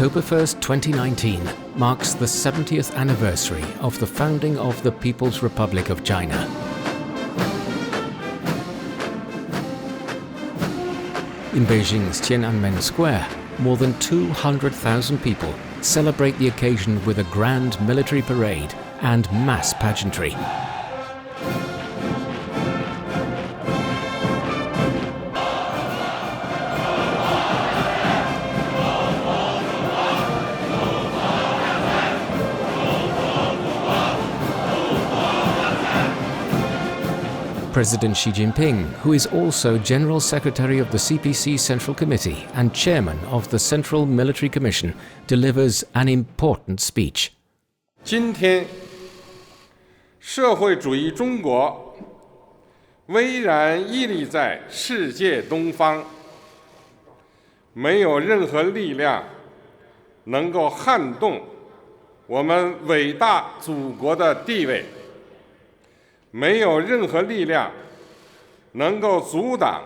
October 1st, 2019 marks the 70th anniversary of the founding of the People's Republic of China. In Beijing's Tiananmen Square, more than 200,000 people celebrate the occasion with a grand military parade and mass pageantry. President Xi Jinping, who is also General Secretary of the CPC Central Committee and Chairman of the Central Military Commission, delivers an important speech. 今天，社会主义中国巍然屹立在世界东方，没有任何力量能够撼动我们伟大祖国的地位。 没有任何力量能够阻挡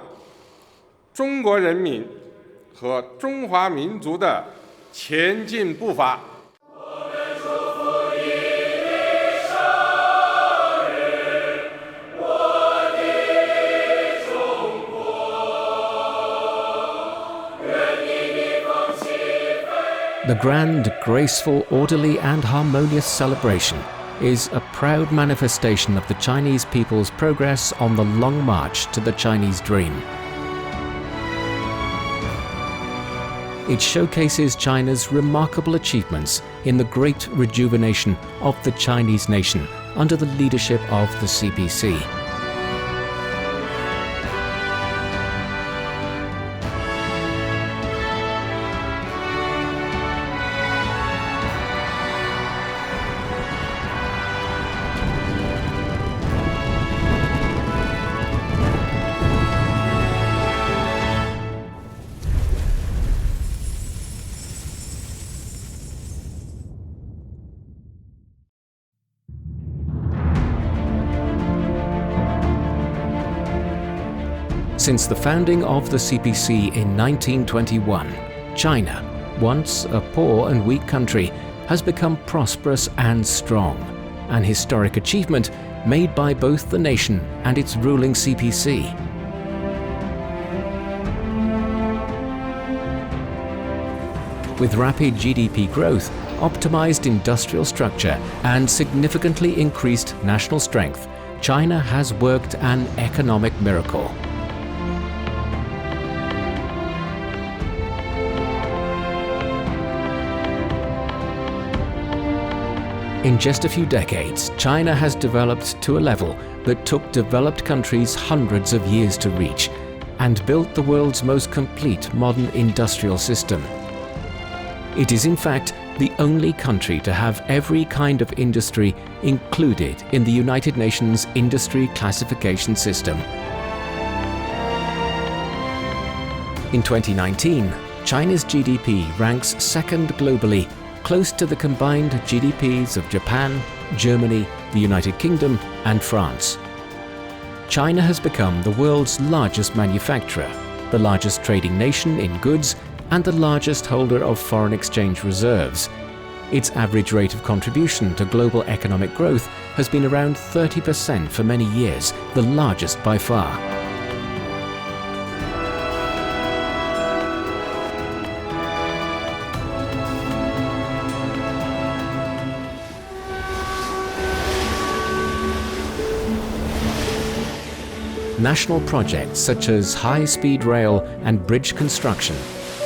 中国人民和中华民族的前进步伐。我们祝福你的生日，我的中国，愿你逆风起飞。The grand, graceful, orderly and harmonious celebration is a proud manifestation of the Chinese people's progress on the long march to the Chinese dream. It showcases China's remarkable achievements in the great rejuvenation of the Chinese nation under the leadership of the CPC. Since the founding of the CPC in 1921, China, once a poor and weak country, has become prosperous and strong, an historic achievement made by both the nation and its ruling CPC. With rapid GDP growth, optimized industrial structure, and significantly increased national strength, China has worked an economic miracle. In just a few decades, China has developed to a level that took developed countries hundreds of years to reach, and built the world's most complete modern industrial system. It is in fact the only country to have every kind of industry included in the United Nations Industry Classification System. In 2019, China's GDP ranks second globally, close to the combined GDPs of Japan, Germany, the United Kingdom and France. China has become the world's largest manufacturer, the largest trading nation in goods, and the largest holder of foreign exchange reserves. Its average rate of contribution to global economic growth has been around 30% for many years, the largest by far. National projects such as high-speed rail and bridge construction,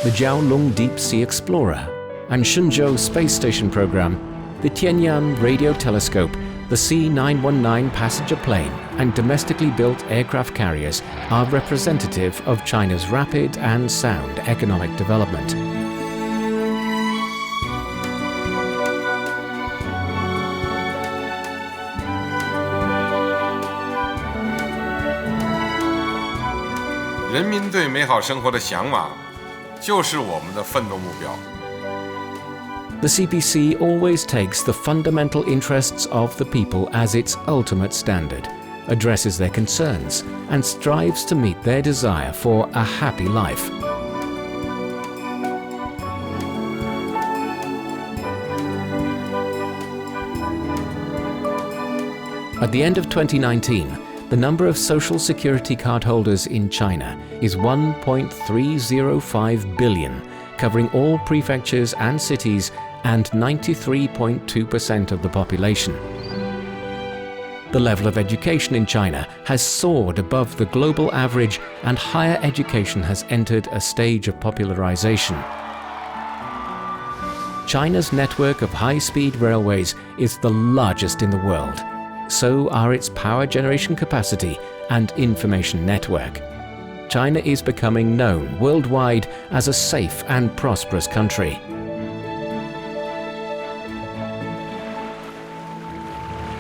the Jiaolong Deep Sea Explorer and Shenzhou Space Station program, the Tianyang Radio Telescope, the C919 passenger plane and domestically built aircraft carriers are representative of China's rapid and sound economic development. "人民对美好生活的向往，就是我们的奋斗目标。" The CPC always takes the fundamental interests of the people as its ultimate standard, addresses their concerns, and strives to meet their desire for a happy life. At the end of 2019, the number of social security card holders in China is 1.305 billion, covering all prefectures and cities and 93.2% of the population. The level of education in China has soared above the global average, and higher education has entered a stage of popularization. China's network of high-speed railways is the largest in the world. So are its power generation capacity and information network. China is becoming known worldwide as a safe and prosperous country.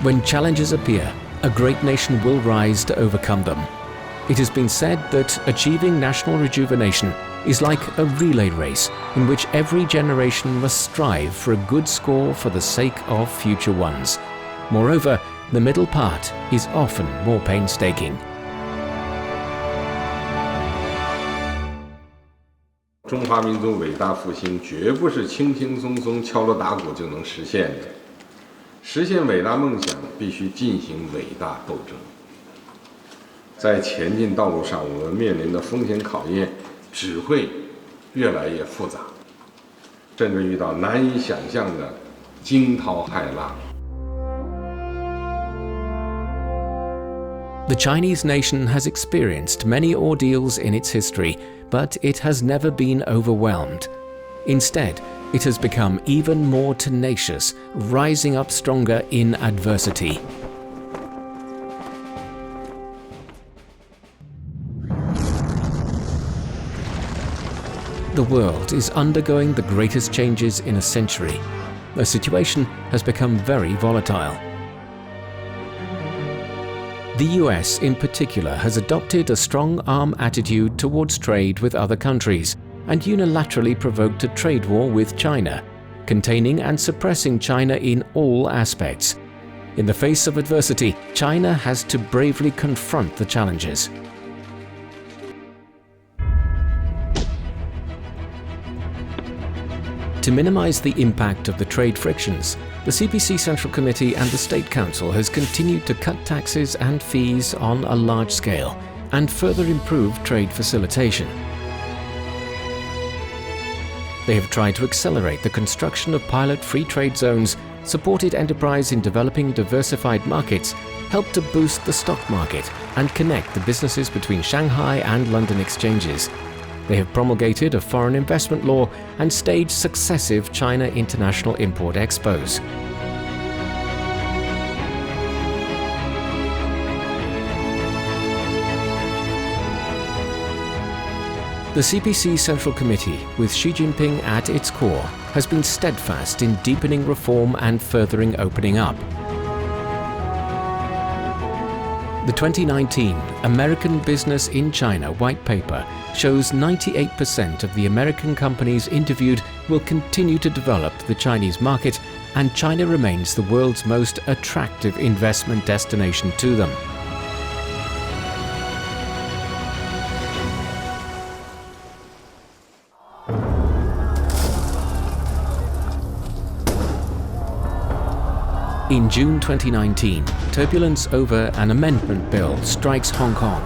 When challenges appear, a great nation will rise to overcome them. It has been said that achieving national rejuvenation is like a relay race in which every generation must strive for a good score for the sake of future ones. Moreover, the middle part is often more painstaking. 中华民族伟大复兴绝不是轻轻松松敲锣打鼓就能实现的。实现伟大梦想必须进行伟大斗争。在前进道路上，我们面临的风险考验只会越来越复杂，甚至遇到难以想象的惊涛骇浪。 The Chinese nation has experienced many ordeals in its history, but it has never been overwhelmed. Instead, it has become even more tenacious, rising up stronger in adversity. The world is undergoing the greatest changes in a century. The situation has become very volatile. The US in particular has adopted a strong-arm attitude towards trade with other countries and unilaterally provoked a trade war with China, containing and suppressing China in all aspects. In the face of adversity, China has to bravely confront the challenges. To minimize the impact of the trade frictions, the CPC Central Committee and the State Council has continued to cut taxes and fees on a large scale and further improve trade facilitation. They have tried to accelerate the construction of pilot free trade zones, supported enterprise in developing diversified markets, helped to boost the stock market and connect the businesses between Shanghai and London exchanges. They have promulgated a foreign investment law and staged successive China International Import Expos. The CPC Central Committee, with Xi Jinping at its core, has been steadfast in deepening reform and furthering opening up. The 2019 American Business in China White Paper shows 98% of the American companies interviewed will continue to develop the Chinese market, and China remains the world's most attractive investment destination to them. In June 2019, turbulence over an amendment bill strikes Hong Kong.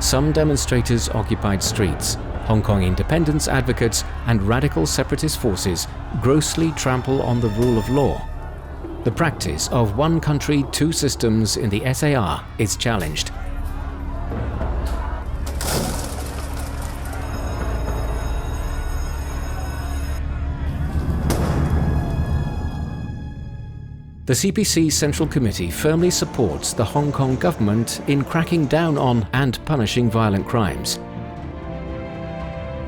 Some demonstrators occupied streets. Hong Kong independence advocates and radical separatist forces grossly trample on the rule of law. The practice of one country, two systems in the SAR is challenged. The CPC Central Committee firmly supports the Hong Kong government in cracking down on and punishing violent crimes.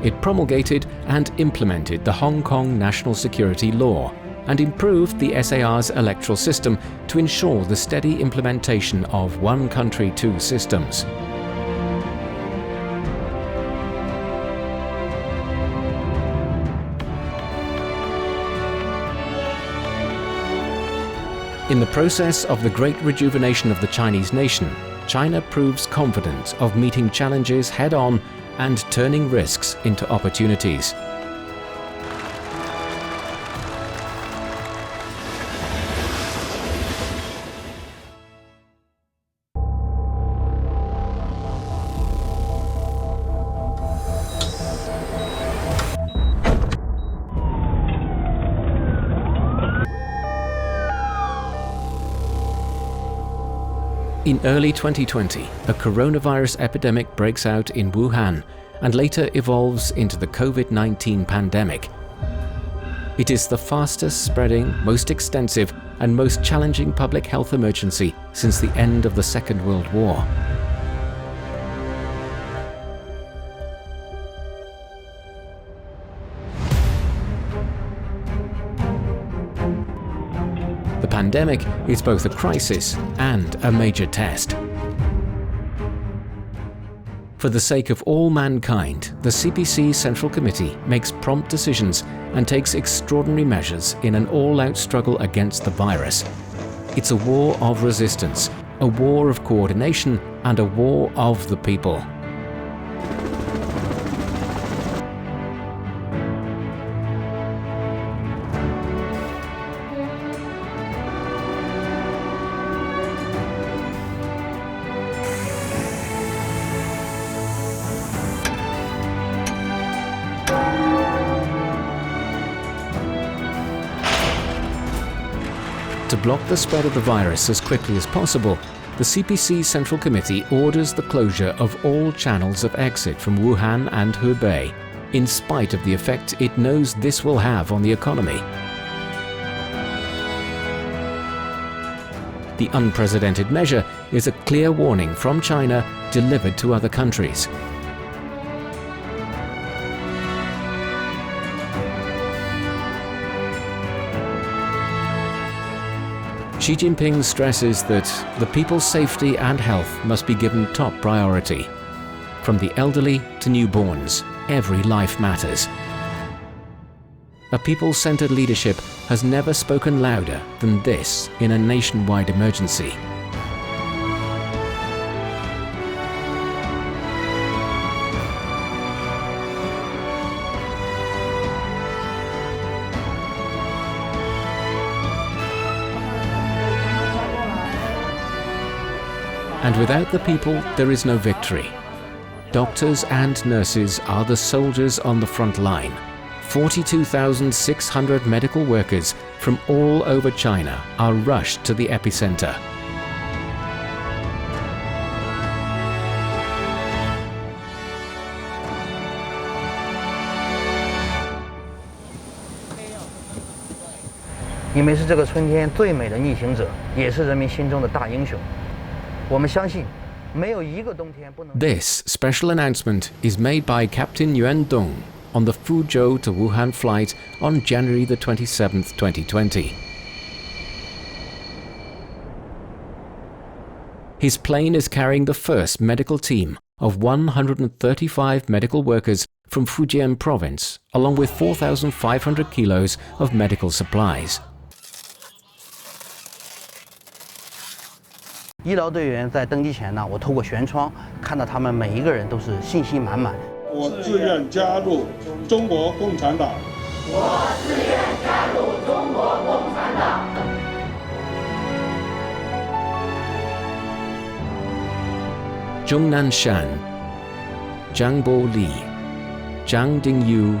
It promulgated and implemented the Hong Kong National Security Law and improved the SAR's electoral system to ensure the steady implementation of one country, two systems. In the process of the great rejuvenation of the Chinese nation, China proves confident of meeting challenges head-on and turning risks into opportunities. In early 2020, a coronavirus epidemic breaks out in Wuhan and later evolves into the COVID-19 pandemic. It is the fastest spreading, most extensive, and most challenging public health emergency since the end of the Second World War. The pandemic is both a crisis and a major test. For the sake of all mankind, the CPC Central Committee makes prompt decisions and takes extraordinary measures in an all-out struggle against the virus. It's a war of resistance, a war of coordination, and a war of the people. To block the spread of the virus as quickly as possible, the CPC Central Committee orders the closure of all channels of exit from Wuhan and Hebei, in spite of the effect it knows this will have on the economy. The unprecedented measure is a clear warning from China delivered to other countries. Xi Jinping stresses that the people's safety and health must be given top priority. From the elderly to newborns, every life matters. A people-centered leadership has never spoken louder than this in a nationwide emergency. And without the people, there is no victory. Doctors and nurses are the soldiers on the front line. 42,600 medical workers from all over China are rushed to the epicenter.你们是这个春天最美的逆行者，也是人民心中的大英雄。我们相信，没有一个冬天不能。This special announcement is made by Captain Yuan Dong on the Fuzhou to Wuhan flight on January the 27th, 2020. His plane is carrying the first medical team of 135 medical workers from Fujian province, along with 4,500 kilos of medical supplies. 医疗队员在登机前呢，我透过舷窗看到他们每一个人都是信心满满。我自愿加入中国共产党。我自愿加入中国共产党。Zhong Nanshan, Zhang Bo-li, Zhang Dingyu,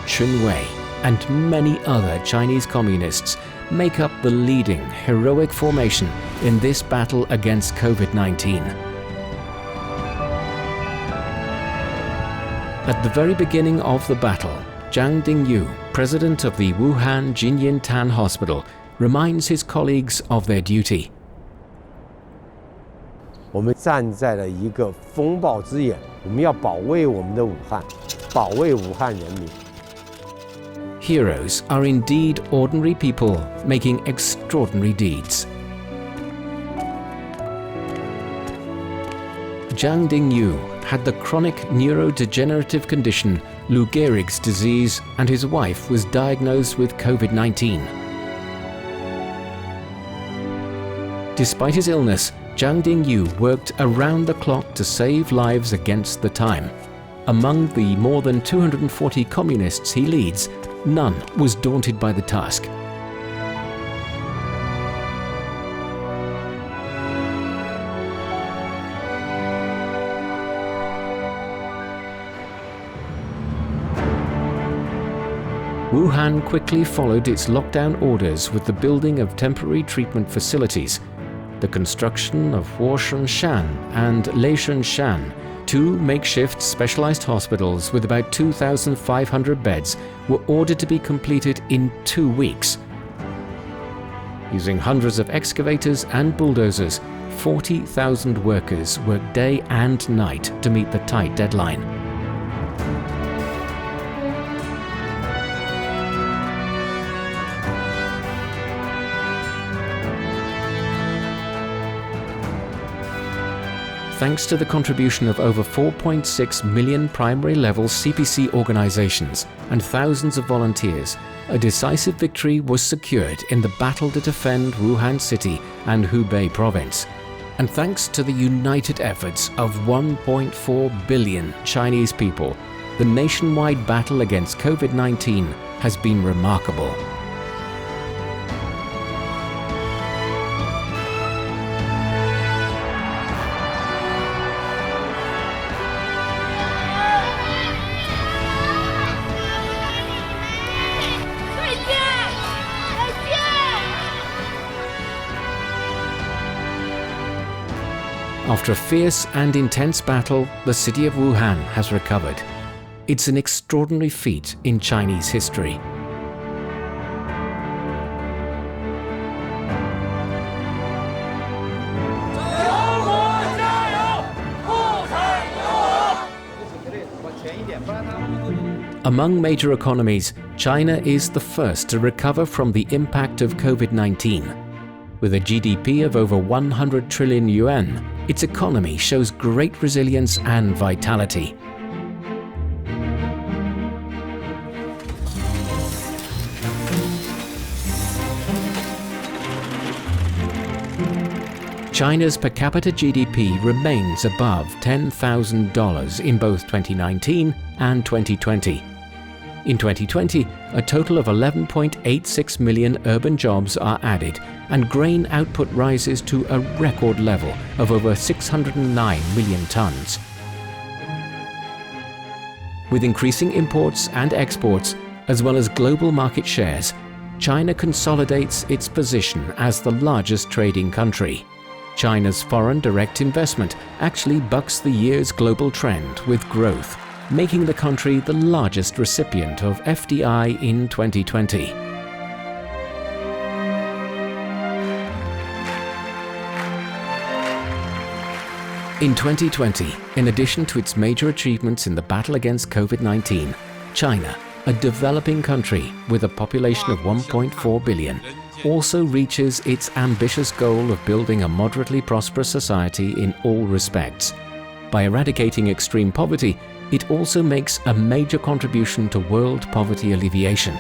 Chun Wei, and many other Chinese communists make up the leading heroic formation in this battle against COVID-19. At the very beginning of the battle, Zhang Dingyu, president of the Wuhan Jinyintan Hospital, reminds his colleagues of their duty. 我们站在了一个风暴之眼，我们要保卫我们的武汉，保卫武汉人民。 Heroes are indeed ordinary people making extraordinary deeds. Zhang Dingyu had the chronic neurodegenerative condition Lou Gehrig's disease, and his wife was diagnosed with COVID-19. Despite his illness, Zhang Dingyu worked around the clock to save lives against the time. Among the more than 240 communists he leads, none was daunted by the task. Wuhan quickly followed its lockdown orders with the building of temporary treatment facilities. the construction of Huoshunshan and Leishunshan, 2 makeshift specialized hospitals with about 2,500 beds, were ordered to be completed in 2 weeks. Using hundreds of excavators and bulldozers, 40,000 workers worked day and night to meet the tight deadline. Thanks to the contribution of over 4.6 million primary-level CPC organizations and thousands of volunteers, a decisive victory was secured in the battle to defend Wuhan City and Hubei Province. And thanks to the united efforts of 1.4 billion Chinese people, the nationwide battle against COVID-19 has been remarkable. After a fierce and intense battle, the city of Wuhan has recovered. It's an extraordinary feat in Chinese history. Among major economies, China is the first to recover from the impact of COVID-19. With a GDP of over 100 trillion yuan, its economy shows great resilience and vitality. China's per capita GDP remains above $10,000 in both 2019 and 2020. In 2020, a total of 11.86 million urban jobs are added, and grain output rises to a record level of over 609 million tons. With increasing imports and exports, as well as global market shares, China consolidates its position as the largest trading country. China's foreign direct investment actually bucks the year's global trend with growth, making the country the largest recipient of FDI in 2020. In 2020, in addition to its major achievements in the battle against COVID-19, China, a developing country with a population of 1.4 billion, also reaches its ambitious goal of building a moderately prosperous society in all respects. By eradicating extreme poverty, it also makes a major contribution to world poverty alleviation.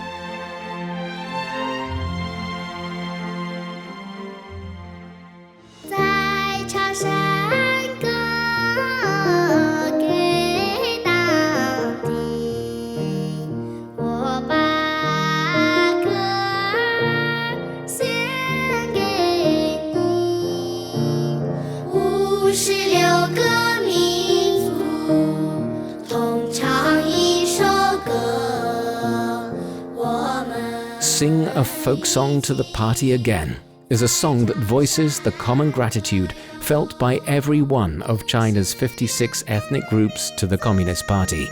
Sing a folk song to the party again is a song that voices the common gratitude felt by every one of China's 56 ethnic groups to the Communist Party.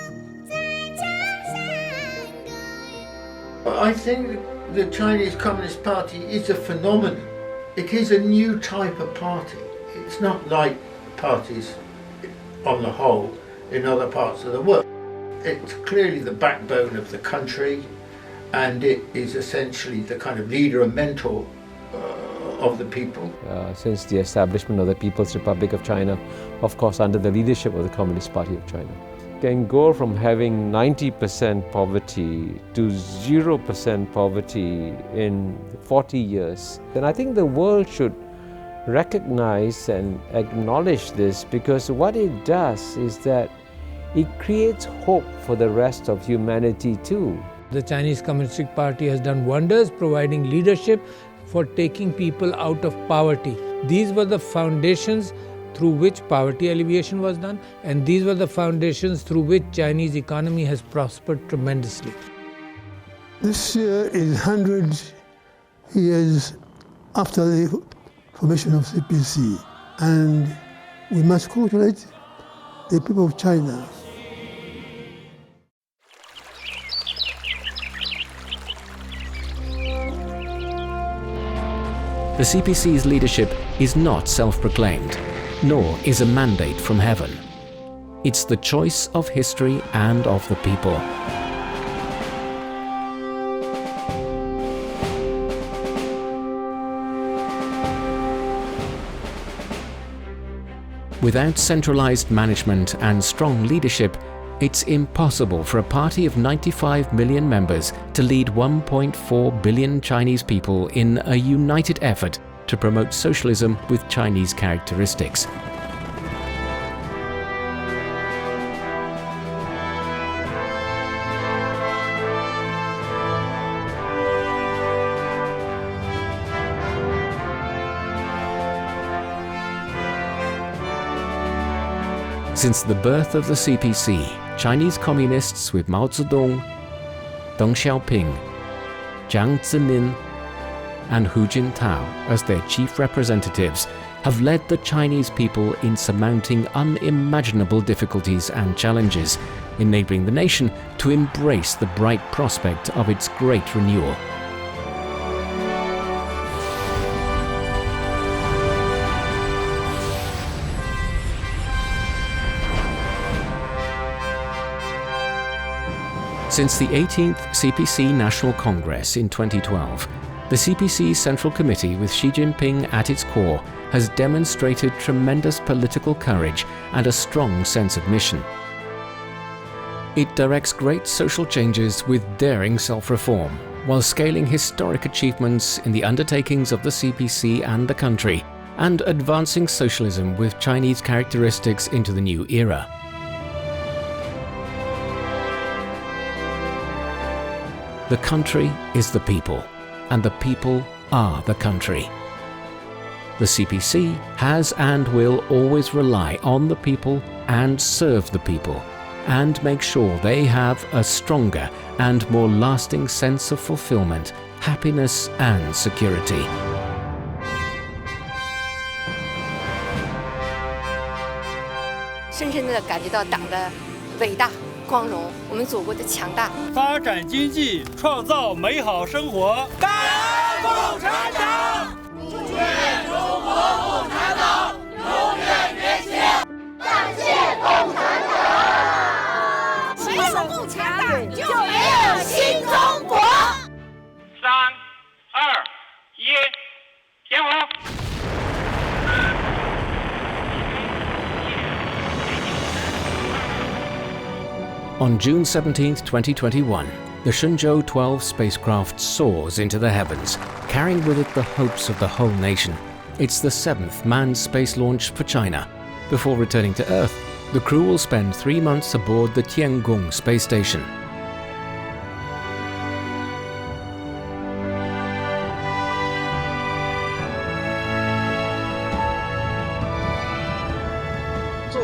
I think the Chinese Communist Party is a phenomenon. It is a new type of party. It's not like parties on the whole in other parts of the world. It's clearly the backbone of the country, and it is essentially the kind of leader and mentor of the people. Since the establishment of the People's Republic of China, of course under the leadership of the Communist Party of China, can go from having 90% poverty to 0% poverty in 40 years. And I think the world should recognize and acknowledge this, because what it does is that it creates hope for the rest of humanity too. The Chinese Communist Party has done wonders, providing leadership for taking people out of poverty. These were the foundations through which poverty alleviation was done, and these were the foundations through which Chinese economy has prospered tremendously. This year is 100 years after the formation of CPC, and we must congratulate the people of China. The CPC's leadership is not self-proclaimed, nor is a mandate from heaven. It's the choice of history and of the people. Without centralized management and strong leadership, it's impossible for a party of 95 million members to lead 1.4 billion Chinese people in a united effort to promote socialism with Chinese characteristics. Since the birth of the CPC, Chinese communists with Mao Zedong, Deng Xiaoping, Jiang Zemin, and Hu Jintao as their chief representatives have led the Chinese people in surmounting unimaginable difficulties and challenges, enabling the nation to embrace the bright prospect of its great renewal. Since the 18th CPC National Congress in 2012, the CPC Central Committee, with Xi Jinping at its core, has demonstrated tremendous political courage and a strong sense of mission. It directs great social changes with daring self-reform, while scaling historic achievements in the undertakings of the CPC and the country, and advancing socialism with Chinese characteristics into the new era. The country is the people, and the people are the country. The CPC has and will always rely on the people and serve the people, and make sure they have a stronger and more lasting sense of fulfillment, happiness and security. 深深地感觉到党的伟大、光荣，我们祖国的强大。发展经济，创造美好生活。感恩共产党！愿中国共产党永远年轻！感谢共产党！没有共产党，就没有新中国。3、2、1，点火！ On June 17, 2021, the Shenzhou 12 spacecraft soars into the heavens, carrying with it the hopes of the whole nation. It's the 7th manned space launch for China. Before returning to Earth, the crew will spend 3 months aboard the Tiangong space station. "祝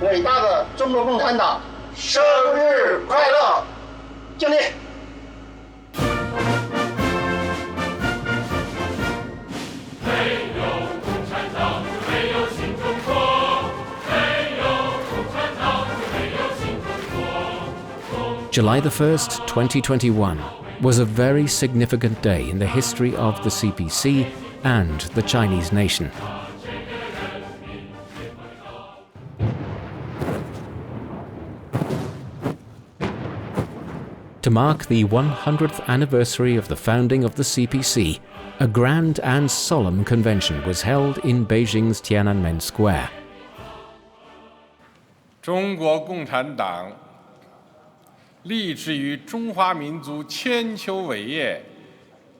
伟大的中国共产党 生日快乐！敬礼！没有共产党，就没有新中国；没有共产党，就没有新中国。July 1st, 2021 was a very significant day in the history of the CPC and the Chinese nation. To mark the 100th anniversary of the founding of the CPC, a grand and solemn convention was held in Beijing's Tiananmen Square. 中国共产党立志于中华民族千秋伟业，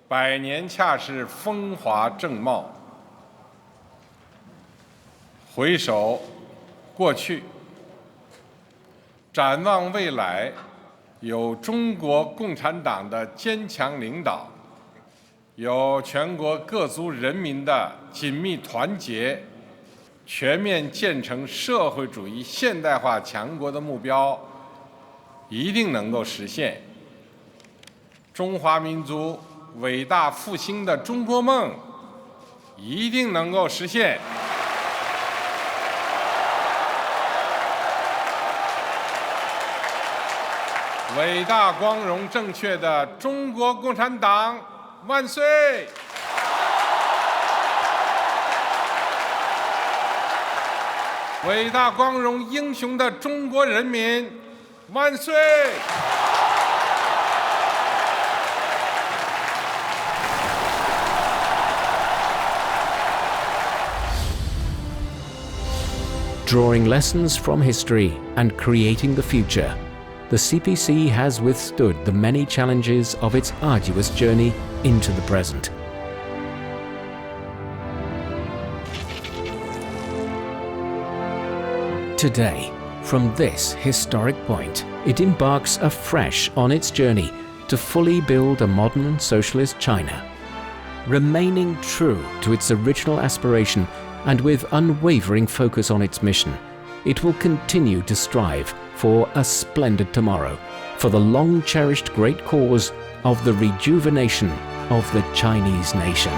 百年恰是风华正茂。回首过去，展望未来。 有中国共产党的坚强领导，有全国各族人民的紧密团结，全面建成社会主义现代化强国的目标，一定能够实现。中华民族伟大复兴的中国梦，一定能够实现。伟大、光荣、正确的中国共产党万岁！伟大、光荣、英雄的中国人民万岁！Drawing lessons from history and creating the future, the CPC has withstood the many challenges of its arduous journey into the present. Today, from this historic point, it embarks afresh on its journey to fully build a modern socialist China. Remaining true to its original aspiration and with unwavering focus on its mission, it will continue to strive for a splendid tomorrow, for the long-cherished great cause of the rejuvenation of the Chinese nation.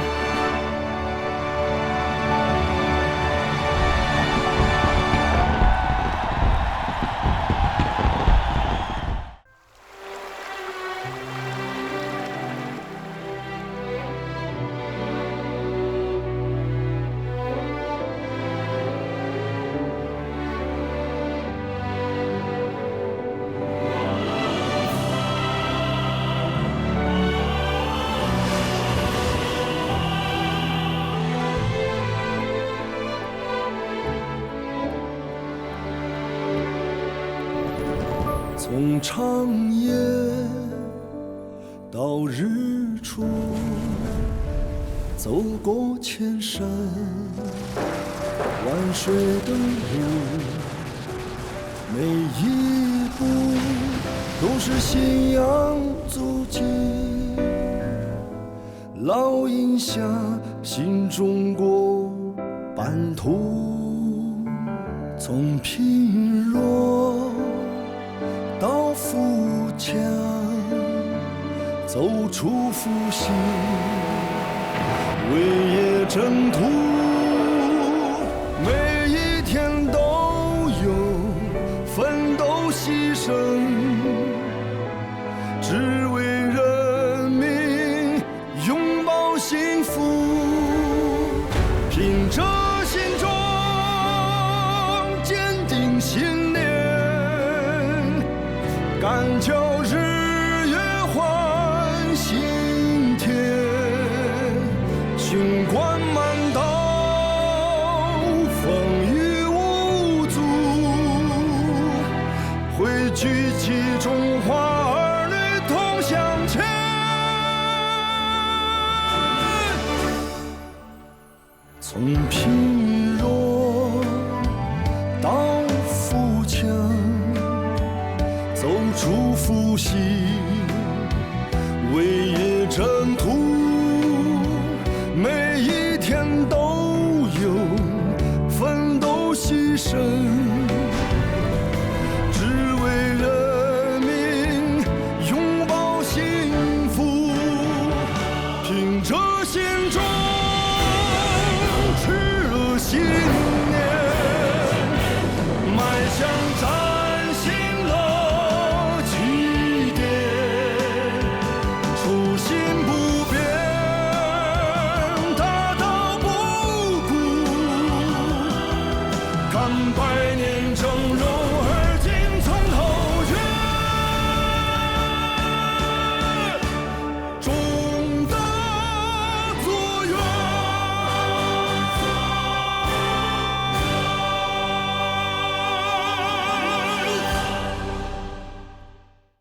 从长夜到日出，走过千山万水的路，每一步都是信仰足迹，烙印下新中国版图，从贫弱到富强，走出复兴，为业征途，每一天都有奋斗牺牲，只为人民拥抱幸福，凭着心中坚定信念，敢叫日月换新天，雄关漫道，风雨无阻，汇聚起中华儿女同向前。从贫弱到富强，走出复兴，为业征途，每一天都有奋斗牺牲。